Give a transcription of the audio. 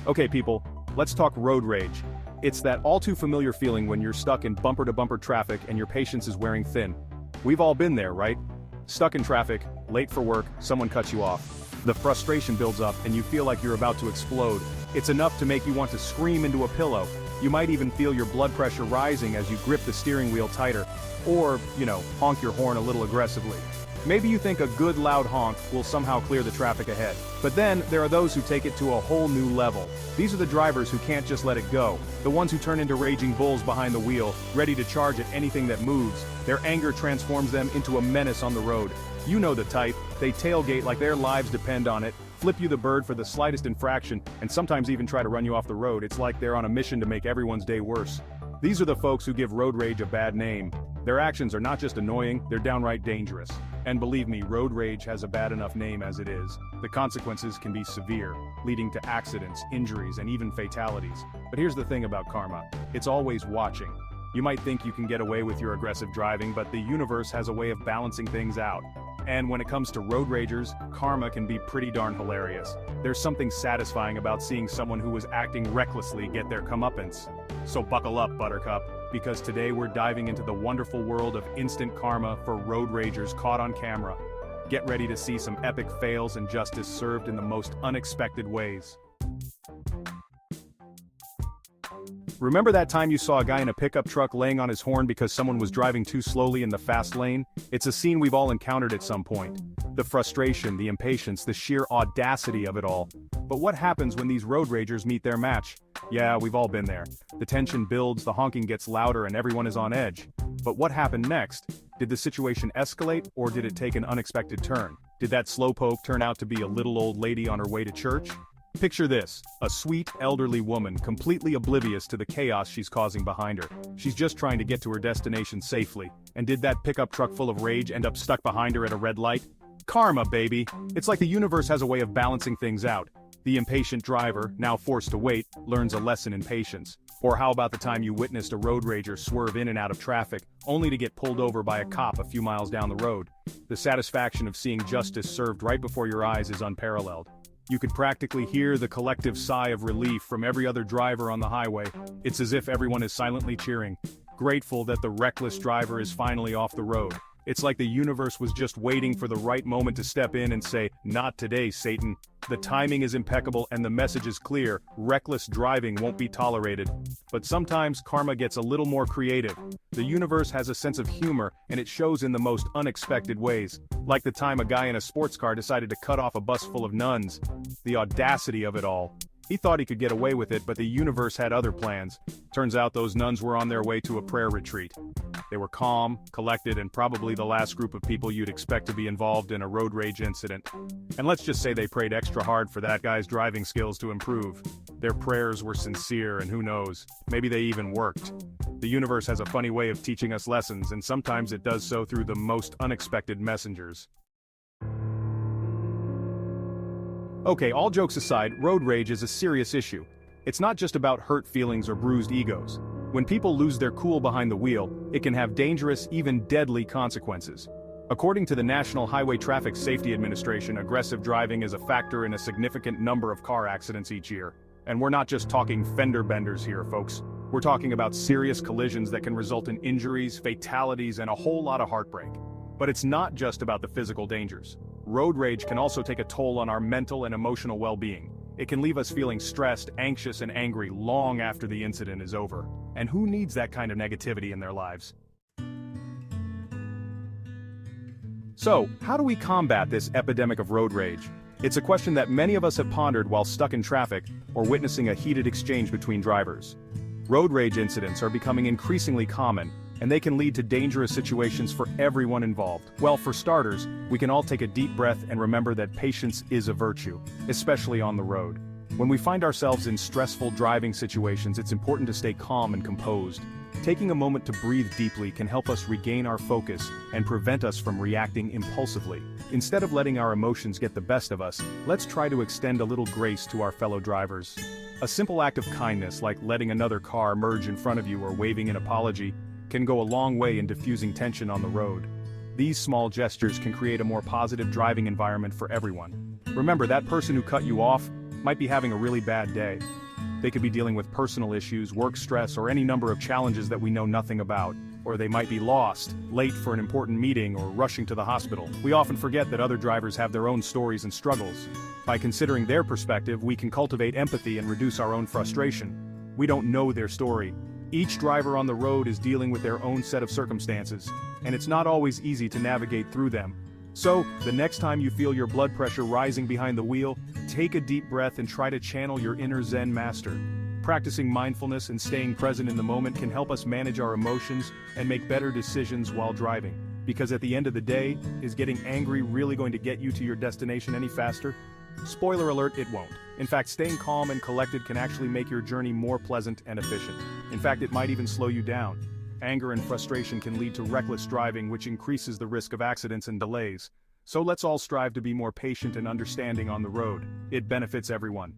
Okay people, let's talk road rage. It's that all too familiar feeling when you're stuck in bumper-to-bumper traffic and your patience is wearing thin. We've all been there, right? Stuck in traffic, late for work, someone cuts you off. The frustration builds up and you feel like you're about to explode. It's enough to make you want to scream into a pillow. You might even feel your blood pressure rising as you grip the steering wheel tighter. Or, honk your horn a little aggressively. Maybe you think a good loud honk will somehow clear the traffic ahead. But then, there are those who take it to a whole new level. These are the drivers who can't just let it go. The ones who turn into raging bulls behind the wheel, ready to charge at anything that moves. Their anger transforms them into a menace on the road. You know the type. They tailgate like their lives depend on it, flip you the bird for the slightest infraction, and sometimes even try to run you off the road. It's like they're on a mission to make everyone's day worse. These are the folks who give road rage a bad name. Their actions are not just annoying, they're downright dangerous. And believe me, road rage has a bad enough name as it is. The consequences can be severe, leading to accidents, injuries, and even fatalities. But here's the thing about karma. It's always watching. You might think you can get away with your aggressive driving, but the universe has a way of balancing things out. And when it comes to road ragers, karma can be pretty darn hilarious. There's something satisfying about seeing someone who was acting recklessly get their comeuppance. So buckle up, Buttercup, because today we're diving into the wonderful world of instant karma for road ragers caught on camera. Get ready to see some epic fails and justice served in the most unexpected ways. Remember that time you saw a guy in a pickup truck laying on his horn because someone was driving too slowly in the fast lane? It's a scene we've all encountered at some point. The frustration, the impatience, the sheer audacity of it all. But what happens when these road ragers meet their match? Yeah, we've all been there. The tension builds, the honking gets louder, and everyone is on edge. But what happened next? Did the situation escalate, or did it take an unexpected turn? Did that slowpoke turn out to be a little old lady on her way to church? Picture this, a sweet, elderly woman completely oblivious to the chaos she's causing behind her. She's just trying to get to her destination safely. And did that pickup truck full of rage end up stuck behind her at a red light? Karma, baby! It's like the universe has a way of balancing things out. The impatient driver, now forced to wait, learns a lesson in patience. Or how about the time you witnessed a road rager swerve in and out of traffic, only to get pulled over by a cop a few miles down the road? The satisfaction of seeing justice served right before your eyes is unparalleled. You could practically hear the collective sigh of relief from every other driver on the highway. It's as if everyone is silently cheering, grateful that the reckless driver is finally off the road. It's like the universe was just waiting for the right moment to step in and say, "Not today, Satan." The timing is impeccable and the message is clear: reckless driving won't be tolerated. But sometimes karma gets a little more creative. The universe has a sense of humor, and it shows in the most unexpected ways. Like the time a guy in a sports car decided to cut off a bus full of nuns. The audacity of it all. He thought he could get away with it, but the universe had other plans. Turns out those nuns were on their way to a prayer retreat. They were calm, collected, and probably the last group of people you'd expect to be involved in a road rage incident. And let's just say they prayed extra hard for that guy's driving skills to improve. Their prayers were sincere, and who knows, maybe they even worked. The universe has a funny way of teaching us lessons, and sometimes it does so through the most unexpected messengers. Okay, all jokes aside, road rage is a serious issue. It's not just about hurt feelings or bruised egos. When people lose their cool behind the wheel, it can have dangerous, even deadly consequences. According to the National Highway Traffic Safety Administration, aggressive driving is a factor in a significant number of car accidents each year. And we're not just talking fender benders here, folks. We're talking about serious collisions that can result in injuries, fatalities, and a whole lot of heartbreak. But it's not just about the physical dangers. Road rage can also take a toll on our mental and emotional well-being. It can leave us feeling stressed, anxious, and angry long after the incident is over. And who needs that kind of negativity in their lives? So, how do we combat this epidemic of road rage? It's a question that many of us have pondered while stuck in traffic or witnessing a heated exchange between drivers. Road rage incidents are becoming increasingly common, and they can lead to dangerous situations for everyone involved. Well, for starters, we can all take a deep breath and remember that patience is a virtue, especially on the road. When we find ourselves in stressful driving situations, it's important to stay calm and composed. Taking a moment to breathe deeply can help us regain our focus and prevent us from reacting impulsively. Instead of letting our emotions get the best of us, let's try to extend a little grace to our fellow drivers. A simple act of kindness, like letting another car merge in front of you or waving an apology, can go a long way in diffusing tension on the road. These small gestures can create a more positive driving environment for everyone. Remember, that person who cut you off, might be having a really bad day. They could be dealing with personal issues, work stress, or any number of challenges that we know nothing about. Or they might be lost, late for an important meeting, or rushing to the hospital. We often forget that other drivers have their own stories and struggles. By considering their perspective, we can cultivate empathy and reduce our own frustration. We don't know their story. Each driver on the road is dealing with their own set of circumstances, and it's not always easy to navigate through them. So, the next time you feel your blood pressure rising behind the wheel, take a deep breath and try to channel your inner Zen master. Practicing mindfulness and staying present in the moment can help us manage our emotions and make better decisions while driving. Because at the end of the day, is getting angry really going to get you to your destination any faster? Spoiler alert, it won't. In fact, staying calm and collected can actually make your journey more pleasant and efficient. In fact, it might even slow you down. Anger and frustration can lead to reckless driving, which increases the risk of accidents and delays. So let's all strive to be more patient and understanding on the road. It benefits everyone.